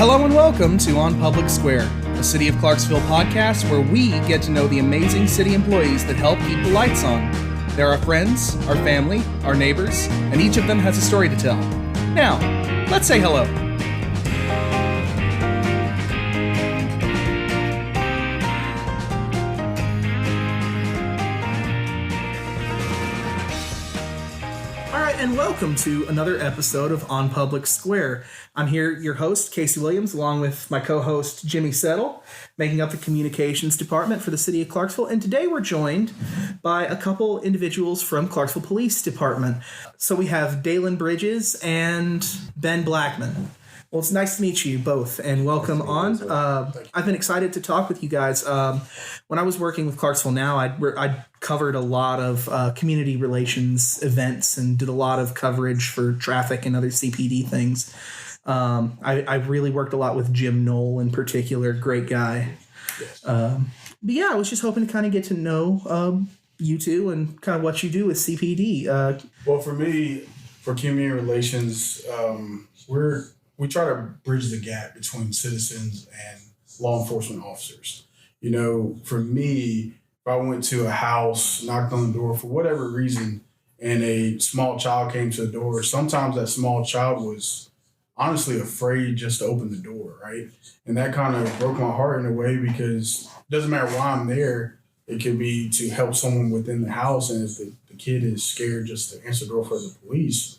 Hello and welcome to On Public Square, a City of Clarksville podcast where we get to know the amazing city employees that help keep the lights on. They're our friends, our family, our neighbors, and each of them has a story to tell. Now, let's say hello. And welcome to another episode of On Public Square. I'm here, your host, Casey Williams, along with my co-host, Jimmy Settle, making up the communications department for the city of Clarksville. And today we're joined by a couple individuals from Clarksville Police Department. So we have Dallin Bridges and Ben Blackmon. Well, it's nice to meet you both, and welcome on. I've been excited to talk with you guys. When I was working with Clarksville Now, I covered a lot of community relations events and did a lot of coverage for traffic and other CPD things. I really worked a lot with Jim Knoll in particular, great guy. But yeah, I was just hoping to kind of get to know you two and kind of what you do with CPD. Well, for me, for community relations, we try to bridge the gap between citizens and law enforcement officers. You know, for me, if I went to a house, knocked on the door for whatever reason, and a small child came to the door, sometimes that small child was honestly afraid just to open the door, right? And that kind of broke my heart in a way, because it doesn't matter why I'm there. It could be to help someone within the house, and if the kid is scared just to answer the door for the police,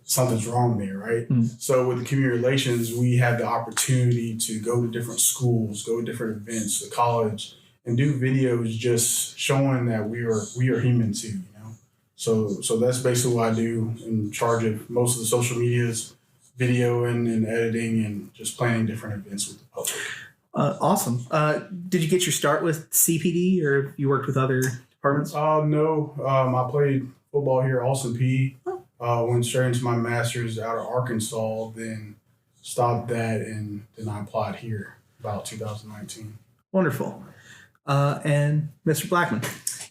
something's wrong there, right? So with the community relations, we have the opportunity to go to different schools, go to different events, to college, and do videos just showing that we are human too, you know? So that's basically what I do, in charge of most of the social medias, videoing and editing, and just planning different events with the public. Awesome. Did you get your start with CPD, or you worked with other departments? No. I played football here at Austin P. Went straight into my master's out of Arkansas, then stopped that, and then I applied here about 2019. Wonderful. And Mr. Blackmon.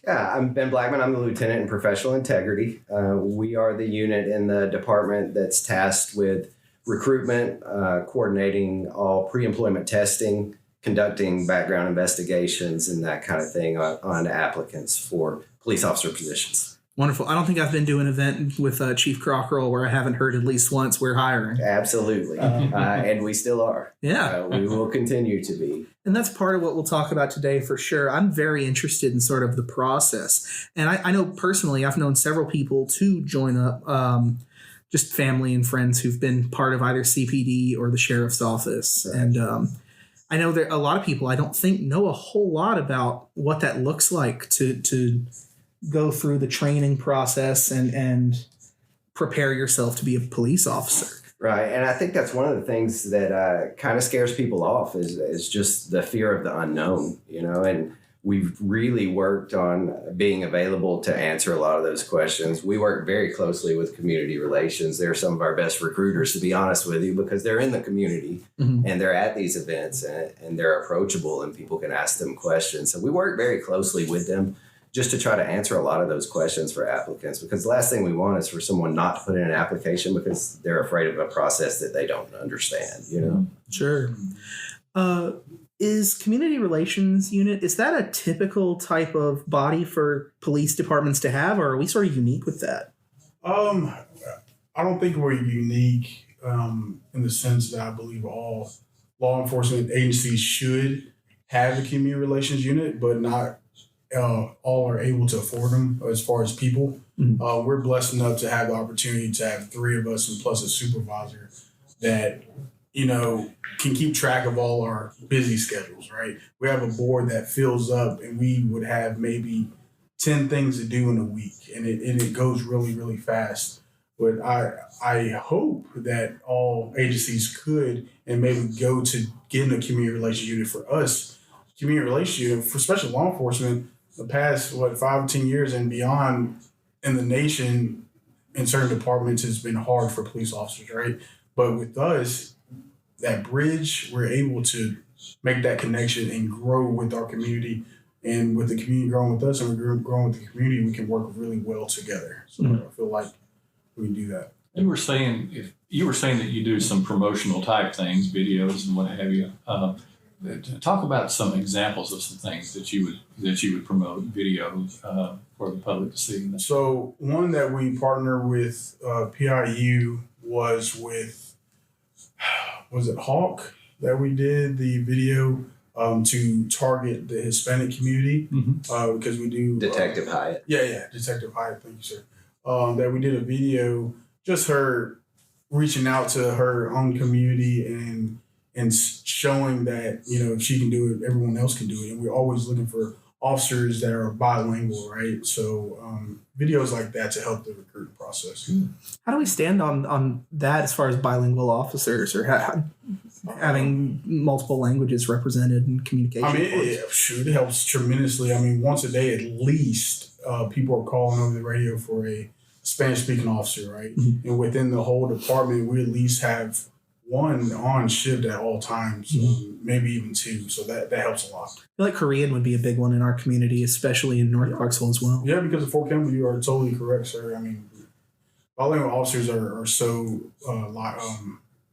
Yeah, I'm Ben Blackmon. I'm the lieutenant in professional integrity. We are the unit in the department that's tasked with recruitment, coordinating all pre-employment testing, conducting background investigations, and that kind of thing on applicants for police officer positions. Wonderful. I don't think I've been to an event with Chief Crockrell where I haven't heard at least once we're hiring. Absolutely. And we still are. Yeah. We will continue to be. And that's part of what we'll talk about today for sure. I'm very interested in sort of the process. And I know personally, I've known several people to join up, just family and friends who've been part of either CPD or the sheriff's office. Right. And I know that a lot of people, I don't think, know a whole lot about what that looks like to go through the training process and prepare yourself to be a police officer. Right. And I think that's one of the things that kind of scares people off is just the fear of the unknown, you know, and we've really worked on being available to answer a lot of those questions. We work very closely with community relations. They're some of our best recruiters, to be honest with you, because they're in the community and they're at these events and they're approachable and people can ask them questions. So we work very closely with them just to try to answer a lot of those questions for applicants, because the last thing we want is for someone not to put in an application because they're afraid of a process that they don't understand, you know? Sure. Is community relations unit, is that a typical type of body for police departments to have, or are we sort of unique with that? I don't think we're unique in the sense that I believe all law enforcement agencies should have a community relations unit, but not all are able to afford them as far as people. We're blessed enough to have the opportunity to have three of us and plus a supervisor that, you know, can keep track of all our busy schedules, right? We have a board that fills up and we would have maybe 10 things to do in a week, and it goes really, really fast. But I hope that all agencies could and maybe go to getting a community relations unit. For us, community relations unit, for special law enforcement, the past, 5 to 10 years and beyond in the nation, in certain departments, has been hard for police officers, right? But with us, that bridge, we're able to make that connection and grow with our community. And with the community growing with us and we're growing with the community, we can work really well together. So I feel like we can do that. You were saying that you do some promotional type things, videos and what have you. Talk about some examples of some things that you would promote videos for the public to see. So one that we partner with PIU was it Hawk that we did the video to target the Hispanic community because we do Detective Hyatt. Yeah, Detective Hyatt. Thank you, sir. That we did a video, just her reaching out to her own community and showing that, if she can do it, everyone else can do it. And we're always looking for officers that are bilingual, right? So videos like that to help the recruiting process. How do we stand on that as far as bilingual officers or having multiple languages represented in communication? I mean, it helps tremendously. I mean, once a day at least, people are calling over the radio for a Spanish-speaking officer, right? Mm-hmm. And within the whole department, we at least have one on shift at all times, maybe even two. So that helps a lot. I feel like Korean would be a big one in our community, especially in North Clarksville as well. Yeah, because of Fort Campbell, you are totally correct, sir. I mean, bilingual officers are so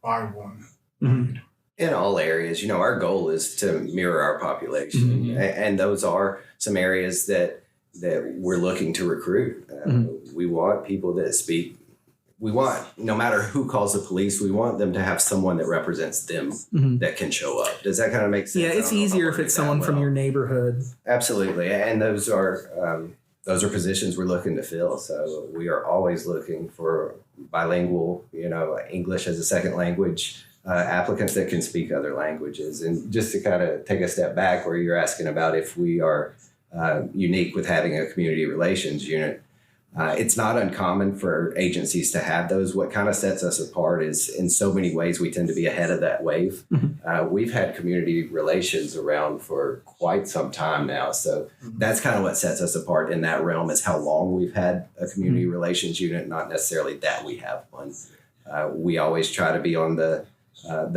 viable. In all areas, our goal is to mirror our population, and those are some areas that we're looking to recruit. We want people that speak. We want, no matter who calls the police, we want them to have someone that represents them that can show up. Does that kind of make sense? Yeah, it's easier if it's someone from your neighborhood. Absolutely, and those are positions we're looking to fill. So we are always looking for bilingual, English as a second language applicants that can speak other languages. And just to kind of take a step back, where you're asking about if we are unique with having a community relations unit. It's not uncommon for agencies to have those. What kind of sets us apart is in so many ways we tend to be ahead of that wave. We've had community relations around for quite some time now. So that's kind of what sets us apart in that realm, is how long we've had a community relations unit, not necessarily that we have one. We always try to be on the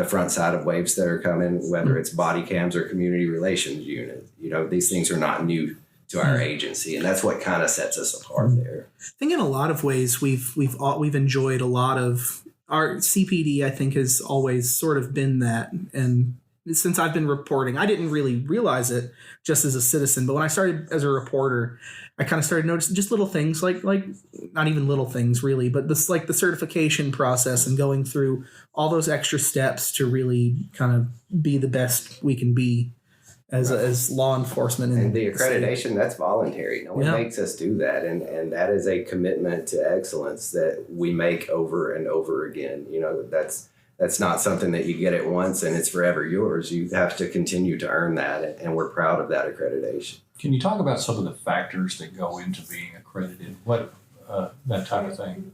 front side of waves that are coming, whether it's body cams or community relations unit. These things are not new to our agency, and that's what kind of sets us apart there. I think in a lot of ways we've enjoyed a lot of our CPD. I think has always sort of been that, and since I've been reporting, I didn't really realize it just as a citizen, but when I started as a reporter, I kind of started noticing just little things like not even little things really, but this like the certification process and going through all those extra steps to really kind of be the best we can be as law enforcement. And the accreditation, that's voluntary. No one makes us do that. And that is a commitment to excellence that we make over and over again. That's not something that you get at once and it's forever yours. You have to continue to earn that, and we're proud of that accreditation. Can you talk about some of the factors that go into being accredited? What that type of thing?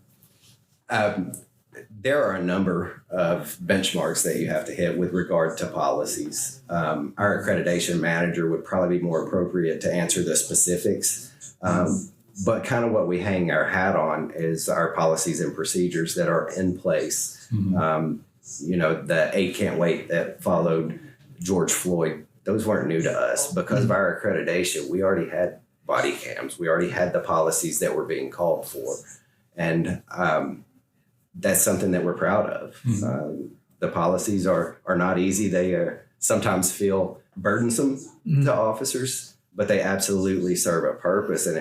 There are a number of benchmarks that you have to hit with regard to policies. Our accreditation manager would probably be more appropriate to answer the specifics. But kind of what we hang our hat on is our policies and procedures that are in place. The 8 Can't Wait that followed George Floyd, those weren't new to us. Because of our accreditation, we already had body cams. We already had the policies that were being called for. And that's something that we're proud of. The policies are not easy. They sometimes feel burdensome to officers, but they absolutely serve a purpose, and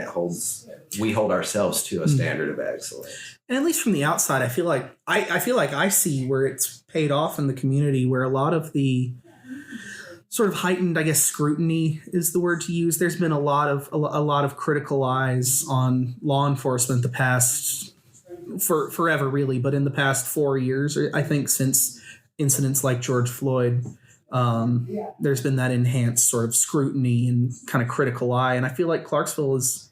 we hold ourselves to a standard of excellence. And at least from the outside, I feel like I see where it's paid off in the community, where a lot of the sort of heightened, I guess, scrutiny is the word to use. There's been a lot of critical eyes on law enforcement the past forever, really, but in the past 4 years, I think since incidents like George Floyd, there's been that enhanced sort of scrutiny and kind of critical eye. And I feel like Clarksville has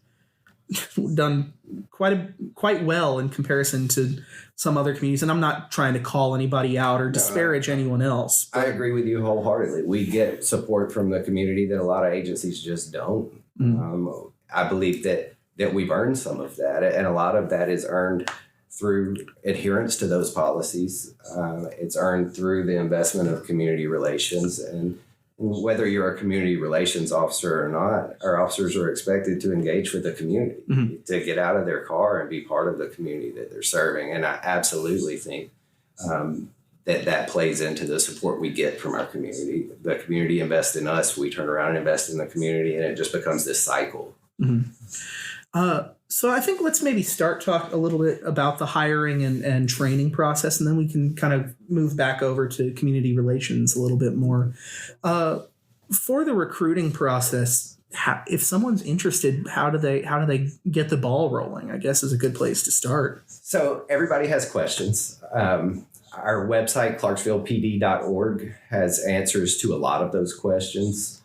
done quite well in comparison to some other communities. And I'm not trying to call anybody out or disparage anyone else. I agree with you wholeheartedly. We get support from the community that a lot of agencies just don't. I believe that we've earned some of that, and a lot of that is earned through adherence to those policies. It's earned through the investment of community relations, and Whether you're a community relations officer or not, our officers are expected to engage with the community, to get out of their car and be part of the community that they're serving. And I absolutely think that plays into the support we get from our community. The community invests in us, we turn around and invest in the community, and it just becomes this cycle. So I think let's maybe talk a little bit about the hiring and training process, and then we can kind of move back over to community relations a little bit more. For the recruiting process, if someone's interested, how do they get the ball rolling? I guess is a good place to start. So everybody has questions. Our website, clarksvillepd.org, has answers to a lot of those questions.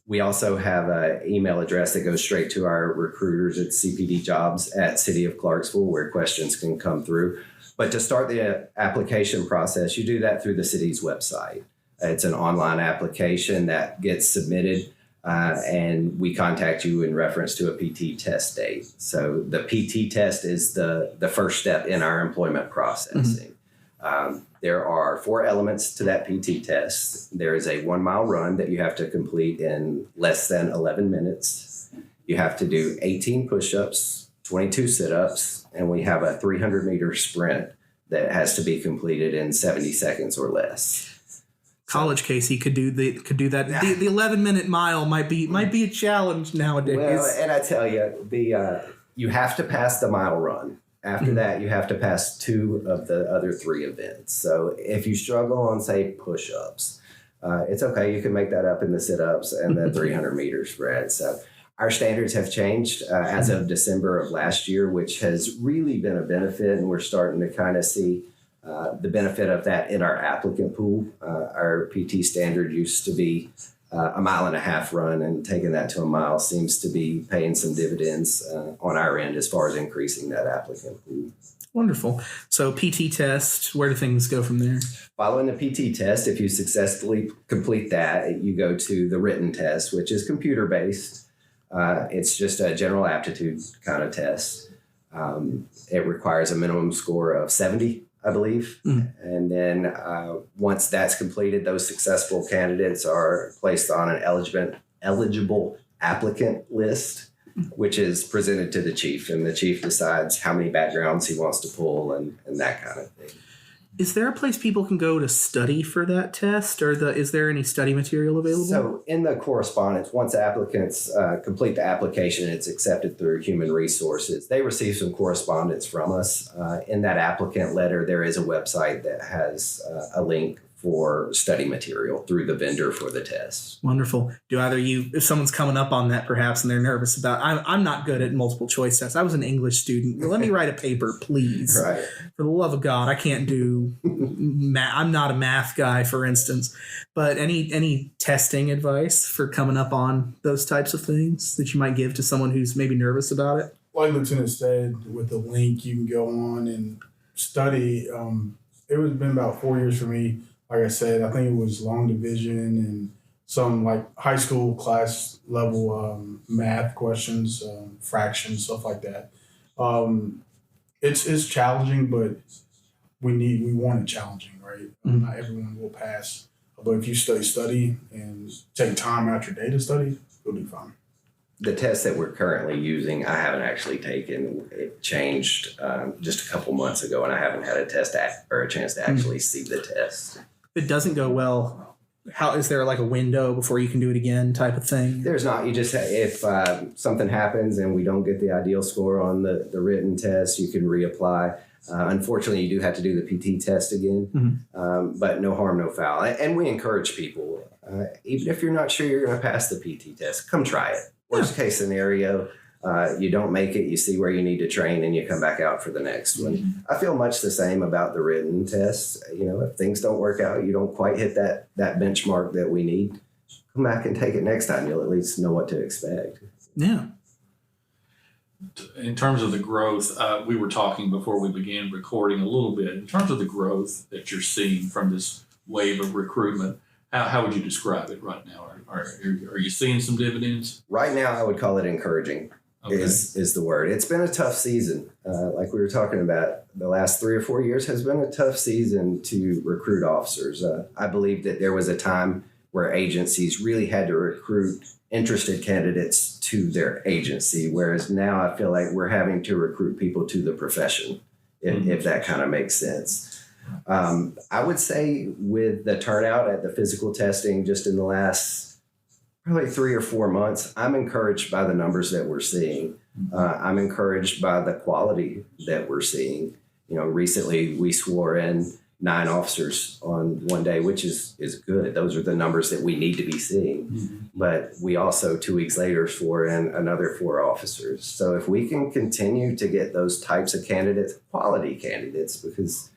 We also have an email address that goes straight to our recruiters at cpdjobs at City of Clarksville, where questions can come through. But to start the application process, you do that through the city's website. It's an online application that gets submitted, and we contact you in reference to a PT test date. So the PT test is the first step in our employment processing. There are 4 elements to that PT test. There is a 1-mile run that you have to complete in less than 11 minutes. You have to do 18 push-ups, 22 sit-ups, and we have a 300-meter sprint that has to be completed in 70 seconds or less. College Casey could do that. The 11-minute mile might be a challenge nowadays. Well, and I tell you, you have to pass the mile run. After that, you have to pass 2 of the other 3 events. So if you struggle on, say, push-ups, it's okay. You can make that up in the sit-ups and the 300-meter spread. So our standards have changed as of December of last year, which has really been a benefit, and we're starting to kind of see the benefit of that in our applicant pool. Our PT standard used to be a 1.5-mile run, and taking that to a mile seems to be paying some dividends on our end as far as increasing that applicant pool. Wonderful. So PT test, where do things go from there? Following the PT test, if you successfully complete that, you go to the written test, which is computer-based. It's just a general aptitude kind of test. It requires a minimum score of 70, I believe. And then once that's completed, those successful candidates are placed on an eligible applicant list, which is presented to the chief. And the chief decides how many backgrounds he wants to pull and that kind of thing. Is there a place people can go to study for that test, or is there any study material available? So in the correspondence, once applicants complete the application, it's accepted through Human Resources. They receive some correspondence from us. In that applicant letter, there is a website that has a link for study material through the vendor for the test. Wonderful. Do either you, if someone's coming up on that perhaps and they're nervous about, I'm not good at multiple choice tests. I was an English student. Let me write a paper, please. Right. For the love of God, I can't do math. I'm not a math guy, for instance. But any testing advice for coming up on those types of things that you might give to someone who's maybe nervous about it? Like Lieutenant said, with the link, you can go on and study. It was been about 4 years for me. Like I said, I think it was long division and some like high school class level math questions, fractions, stuff like that. It's challenging, but we want it challenging, right? Not everyone will pass, but if you study and take time out your day to study, you'll do fine. The test that we're currently using, I haven't actually taken. It changed just a couple months ago, and I haven't had a chance to actually see the test. If it doesn't go well, how is there like a window before you can do it again type of thing? There's not. You just, if something happens and we don't get the ideal score on the written test, you can reapply. Unfortunately, you do have to do the PT test again, but no harm, no foul. And we encourage people, even if you're not sure you're going to pass the PT test, come try it. Worst case scenario, you don't make it, you see where you need to train, and you come back out for the next one. I feel much the same about the written test. You know, if things don't work out, you don't quite hit that benchmark that we need, come back and take it next time. You'll at least know what to expect. Yeah. In terms of the growth, we were talking before we began recording a little bit. In terms of the growth that you're seeing from this wave of recruitment, how would you describe it right now? Are you seeing some dividends? Right now, I would call it encouraging. Okay. Is the word. It's been a tough season. Like we were talking about, the last 3 or 4 years has been a tough season to recruit officers. I believe that there was a time where agencies really had to recruit interested candidates to their agency, whereas now I feel like we're having to recruit people to the profession, if that kind of makes sense. I would say with the turnout at the physical testing just in the last probably 3 or 4 months, I'm encouraged by the numbers that we're seeing. I'm encouraged by the quality that we're seeing. Recently we swore in 9 officers on one day, which is good. Those are the numbers that we need to be seeing. But we also 2 weeks later swore in another 4 officers. So if we can continue to get those types of candidates, quality candidates, because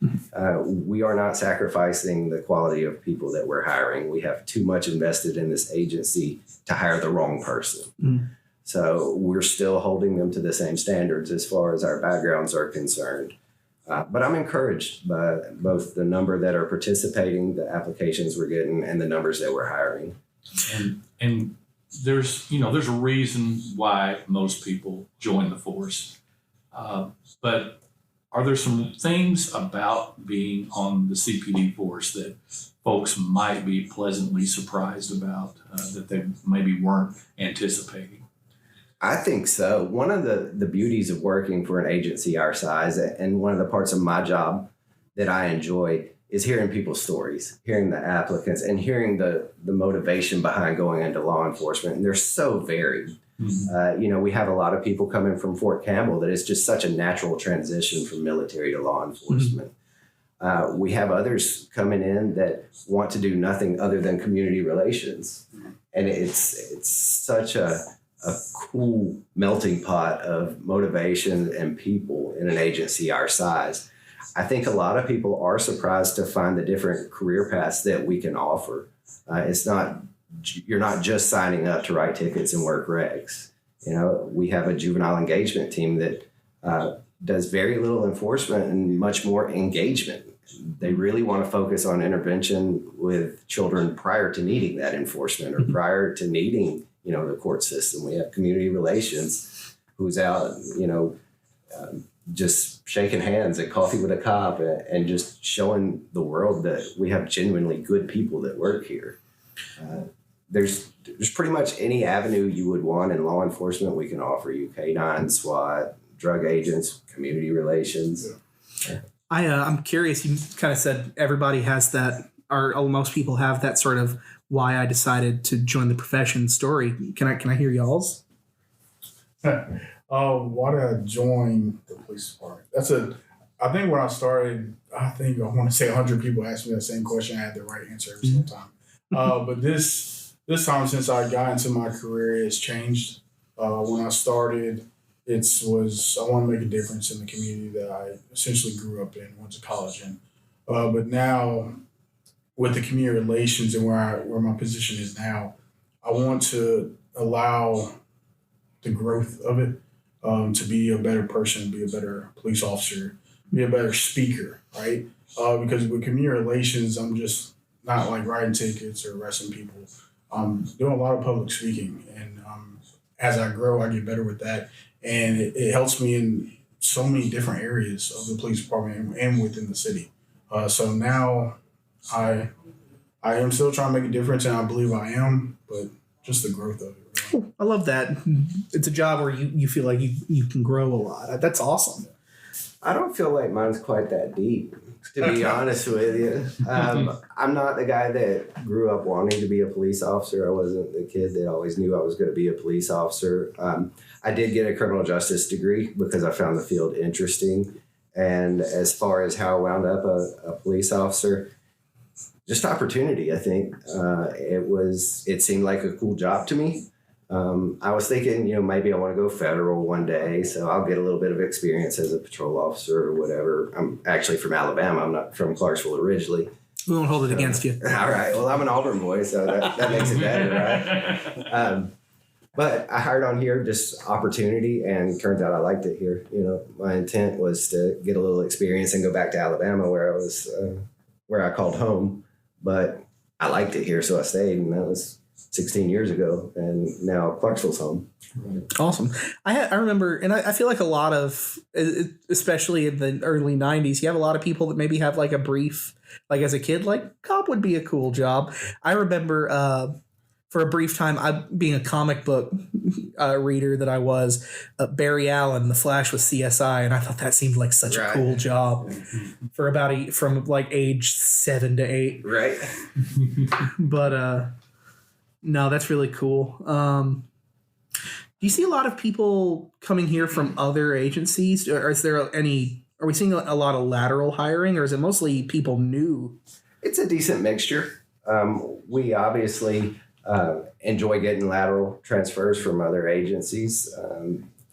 we are not sacrificing the quality of people that we're hiring. We have too much invested in this agency to hire the wrong person. So we're still holding them to the same standards as far as our backgrounds are concerned. But I'm encouraged by both the number that are participating, the applications we're getting, and the numbers that we're hiring. And there's a reason why most people join the force. But are there some things about being on the CPD force that folks might be pleasantly surprised about that they maybe weren't anticipating? I think so. One of the beauties of working for an agency our size, and one of the parts of my job that I enjoy, is hearing people's stories, hearing the applicants, and hearing the motivation behind going into law enforcement. And they're so varied. We have a lot of people coming from Fort Campbell that it's just such a natural transition from military to law enforcement. We have others coming in that want to do nothing other than community relations. And it's such a cool melting pot of motivation and people in an agency our size. I think a lot of people are surprised to find the different career paths that we can offer. You're not just signing up to write tickets and work regs. We have a juvenile engagement team that does very little enforcement and much more engagement. They really want to focus on intervention with children prior to needing that enforcement or prior to needing the court system. We have community relations who's out, just shaking hands at coffee with a cop and just showing the world that we have genuinely good people that work here. There's pretty much any avenue you would want in law enforcement we can offer you: K9, SWAT, drug agents, community relations. I'm curious. You kind of said everybody has that, or most people have that sort of why I decided to join the profession story. Can I hear y'all's? Why did I join the police department? I think when I started, I want to say 100 people asked me the same question. I had the right answer every single time. But this time since I got into my career, it's changed. When I started, I want to make a difference in the community that I essentially grew up in, went to college in. But now, with the community relations and where my position is now, I want to allow the growth of it to be a better person, be a better police officer, be a better speaker, right? Because with community relations, I'm just not like writing tickets or arresting people. I'm doing a lot of public speaking, and as I grow, I get better with that, and it helps me in so many different areas of the police department and within the city. So now I am still trying to make a difference, and I believe I am, but just the growth of it. Really. I love that. It's a job where you feel like you can grow a lot. That's awesome. I don't feel like mine's quite that deep, to be honest with you. I'm not the guy that grew up wanting to be a police officer. I wasn't the kid that always knew I was going to be a police officer. I did get a criminal justice degree because I found the field interesting. And as far as how I wound up a police officer, just opportunity, I think. It seemed like a cool job to me. I was thinking, maybe I want to go federal one day, so I'll get a little bit of experience as a patrol officer or whatever. I'm actually from Alabama. I'm not from Clarksville originally. We won't hold it against you. All right. Well, I'm an Auburn boy, so that makes it better, right? But I hired on here, just opportunity, and turns out I liked it here. My intent was to get a little experience and go back to Alabama where I was, where I called home. But I liked it here, so I stayed, and that was 16 years ago, and now Clarksville's home. Awesome. I remember, and I feel like a lot of, especially in the early 90s, you have a lot of people that maybe have like a brief, like as a kid, like cop would be a cool job. I remember for a brief time, being a comic book reader that I was, Barry Allen, The Flash with CSI, and I thought that seemed like such a cool job for from like age 7 to 8. Right. But no, that's really cool. Do you see a lot of people coming here from other agencies, or is there are we seeing a lot of lateral hiring, or is it mostly people new? It's a decent mixture. We obviously enjoy getting lateral transfers from other agencies,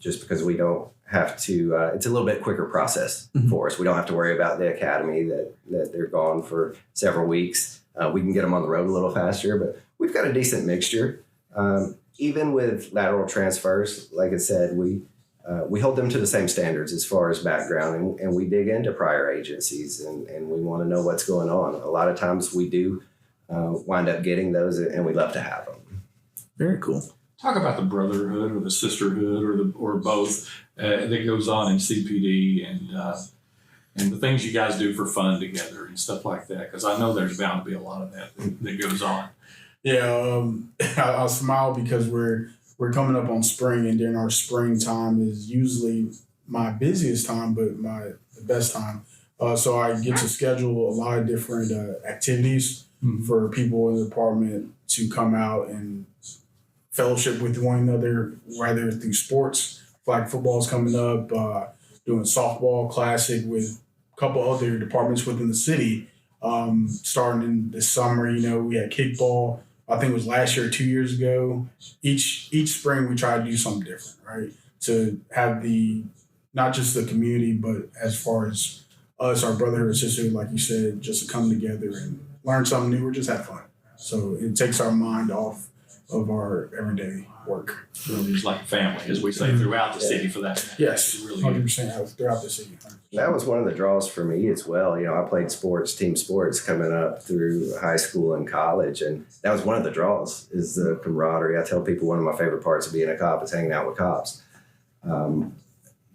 just because we don't have to, it's a little bit quicker process for us. We don't have to worry about the academy that they're gone for several weeks. We can get them on the road a little faster, but we've got a decent mixture. Even with lateral transfers, like I said, we hold them to the same standards as far as background, and we dig into prior agencies, and we want to know what's going on. A lot of times we do wind up getting those, and we love to have them. Very cool. Talk about the brotherhood or the sisterhood or both that goes on in CPD and the things you guys do for fun together and stuff like that, because I know there's bound to be a lot of that goes on. Yeah, I'll smile because we're coming up on spring, and during our spring time is usually my busiest time, but the best time. So I get to schedule a lot of different activities for people in the department to come out and fellowship with one another, whether through sports. Flag football is coming up, doing softball classic with a couple other departments within the city. Starting in the summer, we had kickball. I think it was last year or 2 years ago. Each spring we try to do something different, right? To have not just the community, but as far as us, our brotherhood and sisterhood, like you said, just to come together and learn something new or just have fun. So it takes our mind off of our everyday work. Really, it's like family, as we say, throughout the city for that. Yes, Really 100% throughout the city. That was one of the draws for me as well. I played team sports coming up through high school and college, and that was one of the draws, is the camaraderie. I tell people one of my favorite parts of being a cop is hanging out with cops.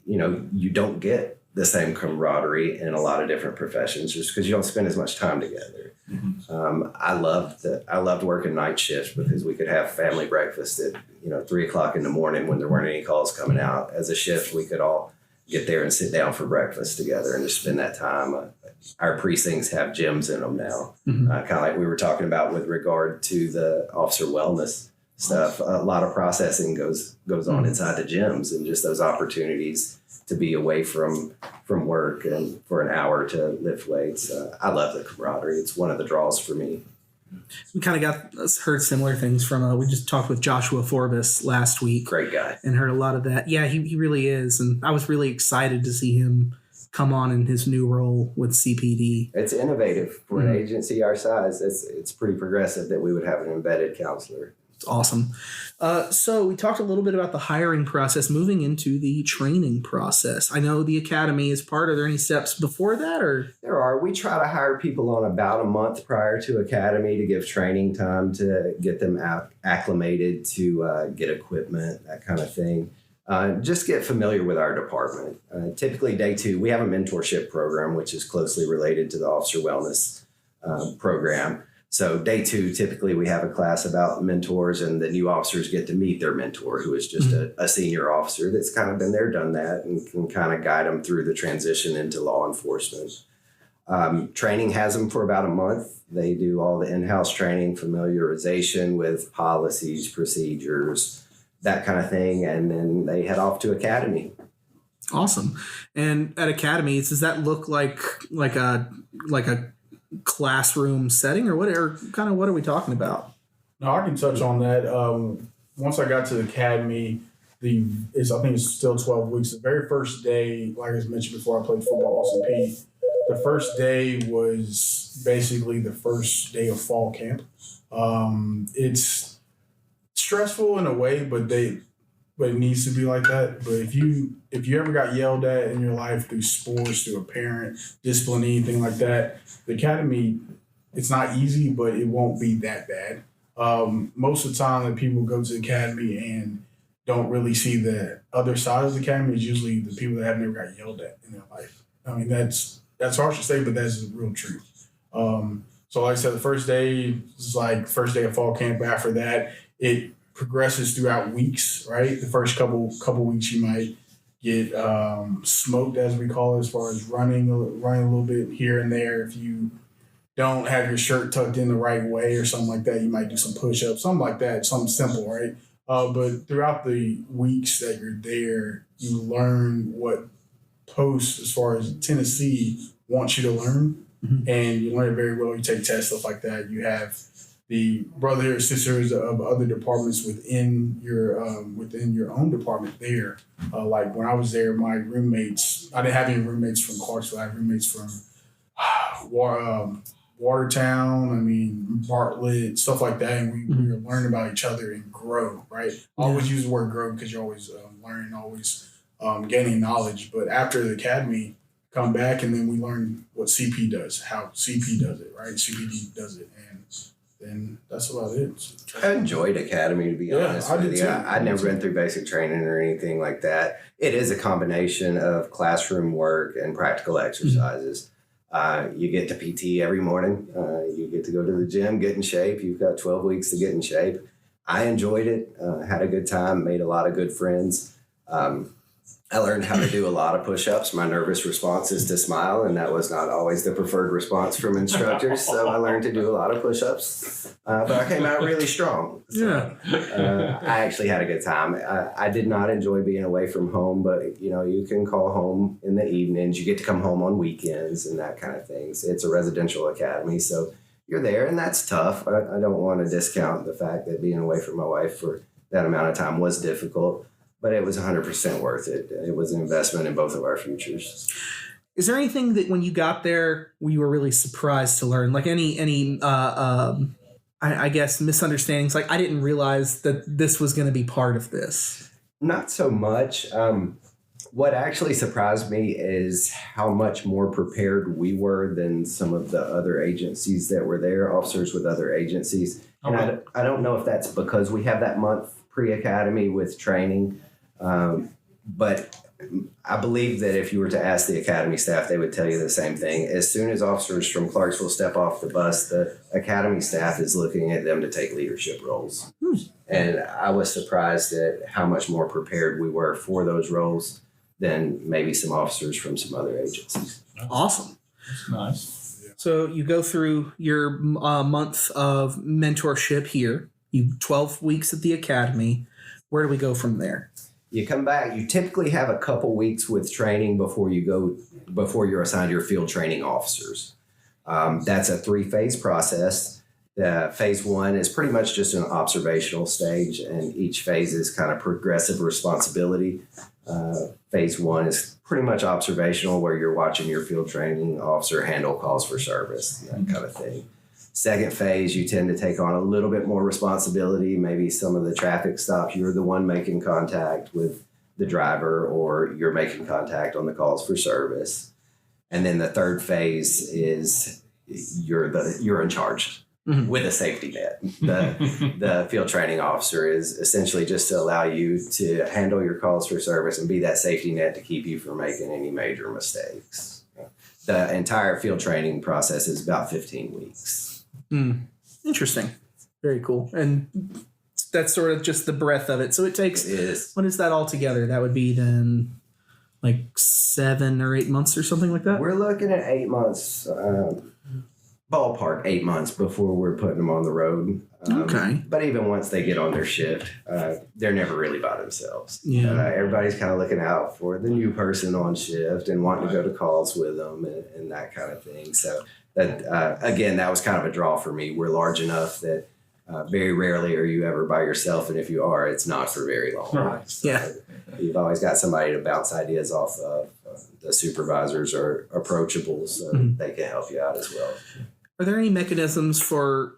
You don't get the same camaraderie in a lot of different professions just because you don't spend as much time together. I loved working night shifts because we could have family breakfast at 3:00 in the morning when there weren't any calls coming out. As a shift, we could all get there and sit down for breakfast together and just spend that time. Our precincts have gyms in them now, kind of like we were talking about with regard to the officer wellness stuff. A lot of processing goes on inside the gyms, and just those opportunities to be away from work and for an hour to lift weights. I love the camaraderie. It's one of the draws for me. We kind of heard similar things from, we just talked with Joshua Forbes last week. Great guy. And heard a lot of that. Yeah, he really is. And I was really excited to see him come on in his new role with CPD. It's innovative for an agency our size. It's pretty progressive that we would have an embedded counselor. It's awesome. So we talked a little bit about the hiring process, moving into the training process. I know the academy is part. Are there any steps before that, or? There are. We try to hire people on about a month prior to academy to give training time to get them acclimated to get equipment, that kind of thing. Just get familiar with our department. Typically day 2, we have a mentorship program, which is closely related to the officer wellness program. So day 2, typically we have a class about mentors, and the new officers get to meet their mentor, who is just a senior officer that's kind of been there, done that, and can kind of guide them through the transition into law enforcement. Training has them for about a month. They do all the in-house training, familiarization with policies, procedures, that kind of thing, and then they head off to academy. Awesome. And at academy, does that look like a classroom setting, or what are we talking about? No, I can touch on that. Once I got to the academy, I think it's still 12 weeks. The very first day, like I mentioned before, I played football Austin P. The first day was basically the first day of fall camp. It's stressful in a way, but it needs to be like that. But if you ever got yelled at in your life through sports, through a parent, discipline, anything like that, the academy, it's not easy, but it won't be that bad. Most of the time that people go to the academy and don't really see the other side of the academy is usually the people that have never got yelled at in their life. I mean, that's harsh to say, but that's the real truth. So like I said, the first day is like first day of fall camp. After that, it progresses throughout weeks, right? The first couple weeks you might get smoked, as we call it, as far as running a little bit here and there. If you don't have your shirt tucked in the right way or something like that, you might do some push-ups, something like that, something simple, right? But throughout the weeks that you're there, you learn what posts, as far as Tennessee, wants you to learn. Mm-hmm. And you learn it very well. You take tests, stuff like that. You have the brothers or sisters of other departments within your own department there. Like when I was there, my roommates, I didn't have any roommates from Clarksville. I had roommates from Watertown, Bartlett, stuff like that. And we were learning about each other and grow, right? I always use the word grow because you're always learning, always gaining knowledge. But after the academy, come back and then we learn what CP does, how CP does it, right? CPD does it. And then that's about it. I enjoyed academy, to be honest. I did too. I'd never been through basic training or anything like that. It is a combination of classroom work and practical exercises. You get to PT every morning. You get to go to the gym, get in shape. You've got 12 weeks to get in shape. I enjoyed it, had a good time, made a lot of good friends. I learned how to do a lot of push-ups. My nervous response is to smile, and that was not always the preferred response from instructors. So I learned to do a lot of push-ups, but I came out really strong. So, I actually had a good time. I did not enjoy being away from home, but you can call home in the evenings. You get to come home on weekends and that kind of things. It's a residential academy, so you're there, and that's tough. I don't want to discount the fact that being away from my wife for that amount of time was difficult. But it was 100% worth it. It was an investment in both of our futures. Is there anything that when you got there, you were really surprised to learn? Like any I guess, misunderstandings? Like, I didn't realize that this was going to be part of this. Not so much. What actually surprised me is how much more prepared we were than some of the other agencies that were there, officers with other agencies. And okay. I don't know if that's because we have that month pre-academy with training. But I believe that if you were to ask the academy staff, they would tell you the same thing. As soon as officers from Clarksville step off the bus, the academy staff is looking at them to take leadership roles. And I was surprised at how much more prepared we were for those roles than maybe some officers from some other agencies. Awesome. That's nice. So you go through your month of mentorship here. 12 weeks at the academy. Where do we go from there? You come back. You typically have a couple weeks with training before you're assigned your field training officers. That's a 3-phase process. Phase 1 is pretty much just an observational stage, and each phase is kind of progressive responsibility. Phase 1 is pretty much observational, where you're watching your field training officer handle calls for service, that kind of thing. Second phase, you tend to take on a little bit more responsibility, maybe some of the traffic stops. You're the one making contact with the driver, or you're making contact on the calls for service. And then the third phase is you're in charge with a safety net. The field training officer is essentially just to allow you to handle your calls for service and be that safety net to keep you from making any major mistakes. The entire field training process is about 15 weeks. Interesting. Very cool. And that's sort of just the breadth of it. So it takes, what is that all together? That would be then like 7 or 8 months or something like that? We're looking at 8 months, ballpark 8 months before we're putting them on the road. Okay. But even once they get on their shift, they're never really by themselves. Yeah. Everybody's kind of looking out for the new person on shift and wanting to go to calls with them and that kind of thing. So that, again, that was kind of a draw for me. We're large enough that very rarely are you ever by yourself. And if you are, it's not for very long. Right. So yeah. You've always got somebody to bounce ideas off of. The supervisors are approachable, so they can help you out as well. Are there any mechanisms for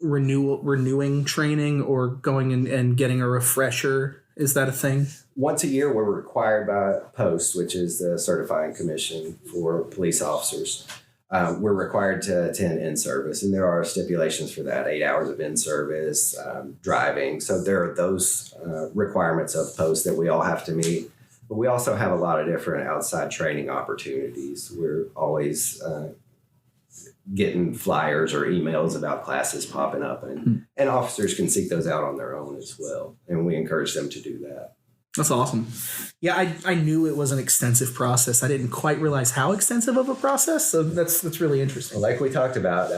renewing training or going and getting a refresher? Is that a thing? Once a year, we're required by POST, which is the certifying commission for police officers. we're required to attend in-service, and there are stipulations for that, 8 hours of in-service, driving. So there are those requirements of post that we all have to meet. But we also have a lot of different outside training opportunities. We're always getting flyers or emails about classes popping up, and officers can seek those out on their own as well. And we encourage them to do that. That's awesome. Yeah, I knew it was an extensive process. I didn't quite realize how extensive of a process. So that's really interesting. Like we talked about,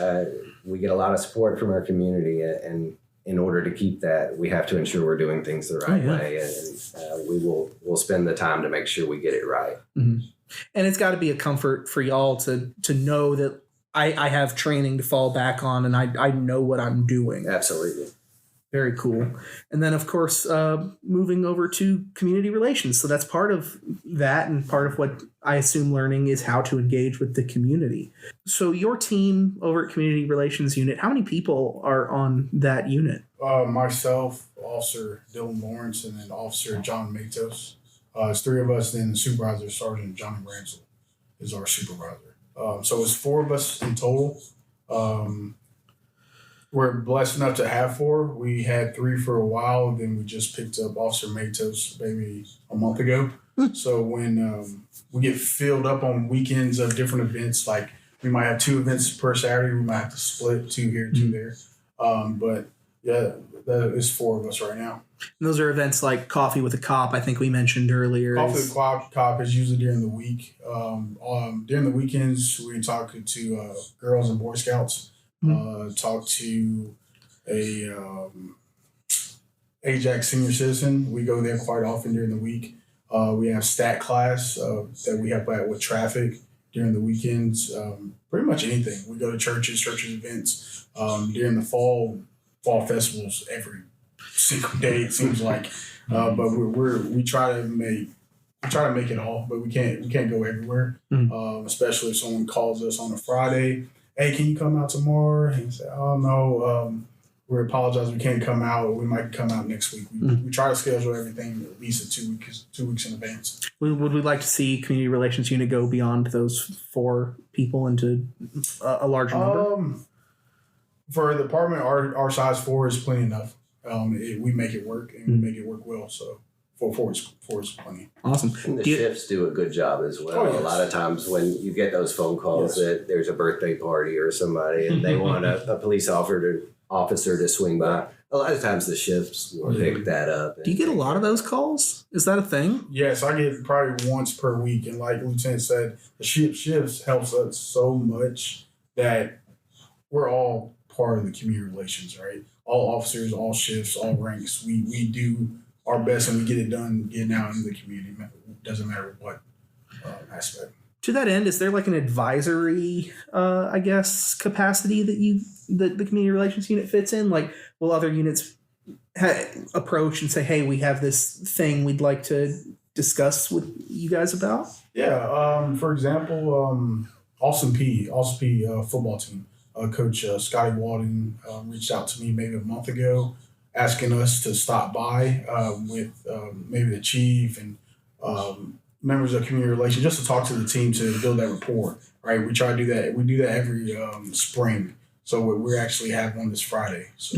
we get a lot of support from our community, and in order to keep that, we have to ensure we're doing things the right way, and we'll spend the time to make sure we get it right. Mm-hmm. And it's got to be a comfort for y'all to know that I have training to fall back on, and I know what I'm doing. Absolutely. Very cool. And then, of course, moving over to community relations. So that's part of that, and part of what I assume learning is how to engage with the community. So your team over at Community Relations Unit, how many people are on that unit? Myself, Officer Dallin Lawrence, and then Officer John Matos. It's three of us, then the supervisor, Sergeant Johnny Ransel, is our supervisor. So it's four of us in total. We're blessed enough to have four. We had three for a while, then we just picked up Officer Matos maybe a month ago. So when we get filled up on weekends of different events, like we might have 2 events per Saturday, we might have to split 2 here, 2 there. But yeah, that is 4 of us right now. And those are events like Coffee with a Cop, I think we mentioned earlier. Coffee with a Cop is usually during the week. During the weekends, we talk to girls and Boy Scouts. Talk to a Ajax senior citizen. We go there quite often during the week. We have stat class that we help out with traffic during the weekends. Pretty much anything. We go to churches events. During the fall festivals every single day it seems like. But we try to make it all, but we can't go everywhere. Especially if someone calls us on a Friday. Hey, can you come out tomorrow? And say, oh, no, we apologize, we can't come out. We might come out next week. We try to schedule everything at least 2 weeks in advance. Would we like to see Community Relations Unit go beyond those 4 people into a larger number? For the department, our size 4 is plenty enough. We make it work, and we make it work well, so. 4 is plenty. Awesome. And the shifts do a good job as well. Oh, yes. A lot of times when you get those phone calls that there's a birthday party or somebody and they want a police officer to swing by, a lot of times the shifts will pick that up. Do you get a lot of those calls? Is that a thing? Yes, I get probably once per week. And like Lieutenant said, the shifts helps us so much that we're all part of the community relations, right? All officers, all shifts, all ranks. We do our best, and we get it done getting out in the community. It doesn't matter what aspect. To that end, is there like an advisory, I guess, capacity that the community relations unit fits in? Like, will other units approach and say, "Hey, we have this thing we'd like to discuss with you guys about"? Yeah. For example, Austin P football team. Coach Scotty Walden reached out to me maybe a month ago, asking us to stop by with maybe the chief and members of community relations, just to talk to the team to build that rapport. Right, we try to do that. We do that every spring. So we actually have one this Friday. So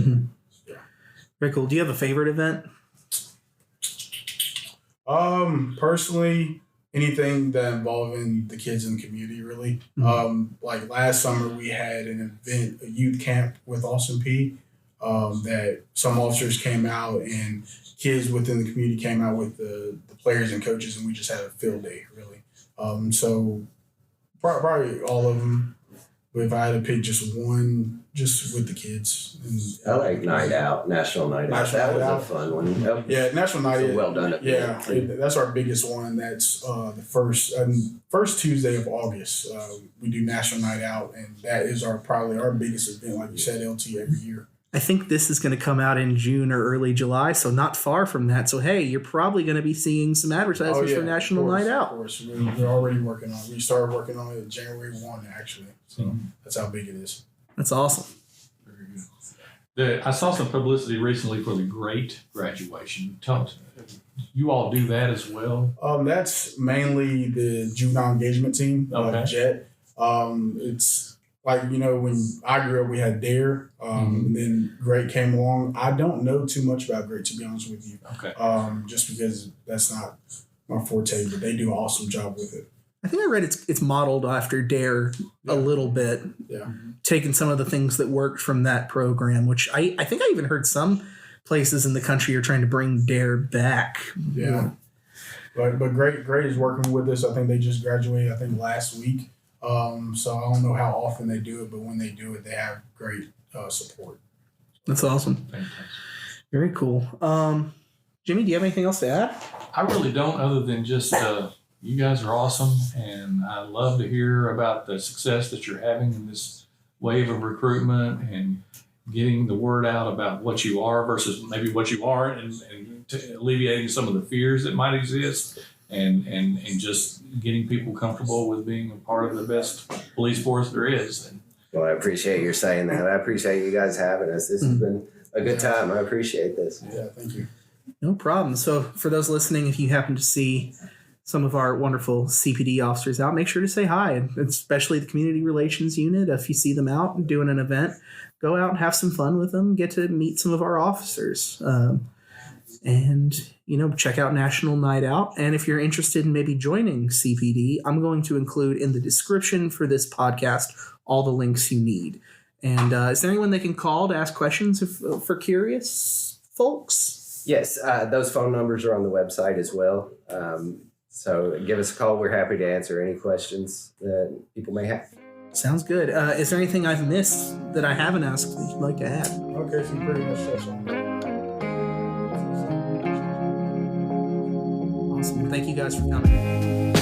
yeah, very cool. Do you have a favorite event? Personally, anything that involving the kids in the community, really. Like last summer, we had an event, a youth camp with Austin P. That some officers came out and kids within the community came out with the players and coaches, and we just had a field day, really. So probably all of them. But if I had to pick just one, just with the kids. I like Night Out, National Night Out. That was a fun one. Yeah, National Night Out. Well done. Yeah, that's our biggest one. That's the first Tuesday of August. We do National Night Out, and that is probably our biggest event, like you said, LT, every year. I think this is going to come out in June or early July, so not far from that. So, hey, you're probably going to be seeing some advertisements for National Night Out. Of course. We're already working on it. We started working on it January 1, actually. So that's how big it is. That's awesome. Very good. I saw some publicity recently for the Great Graduation. You all do that as well? That's mainly the juvenile engagement team, Okay. JET. It's like, when I grew up, we had Dare, and then Great came along. I don't know too much about Great, to be honest with you. Okay. Just because that's not my forte, but they do an awesome job with it. I think I read it's modeled after Dare a little bit. Yeah. Taking some of the things that worked from that program, which I think I even heard some places in the country are trying to bring Dare back. Yeah. But Great is working with us. I think they just graduated, last week. So I don't know how often they do it, but when they do it, they have great support. That's awesome. Fantastic. Very cool. Jimmy, do you have anything else to add? I really don't, other than just you guys are awesome, and I love to hear about the success that you're having in this wave of recruitment and getting the word out about what you are versus maybe what you aren't, and alleviating some of the fears that might exist, and just getting people comfortable with being a part of the best police force there is. Well, I appreciate you saying that. I appreciate you guys having us. This has been a good time. I appreciate this. Yeah, thank you. No problem. So for those listening, if you happen to see some of our wonderful CPD officers out, make sure to say hi, and especially the community relations unit. If you see them out doing an event, go out and have some fun with them, get to meet some of our officers, and check out National Night Out. And if you're interested in maybe joining CPD, I'm going to include in the description for this podcast all the links you need. And is there anyone they can call to ask questions for curious folks? Yes, those phone numbers are on the website as well. So give us a call. We're happy to answer any questions that people may have. Sounds good. Is there anything I've missed that I haven't asked that you'd like to add? Okay, so you pretty much touched on that. Awesome. Thank you guys for coming.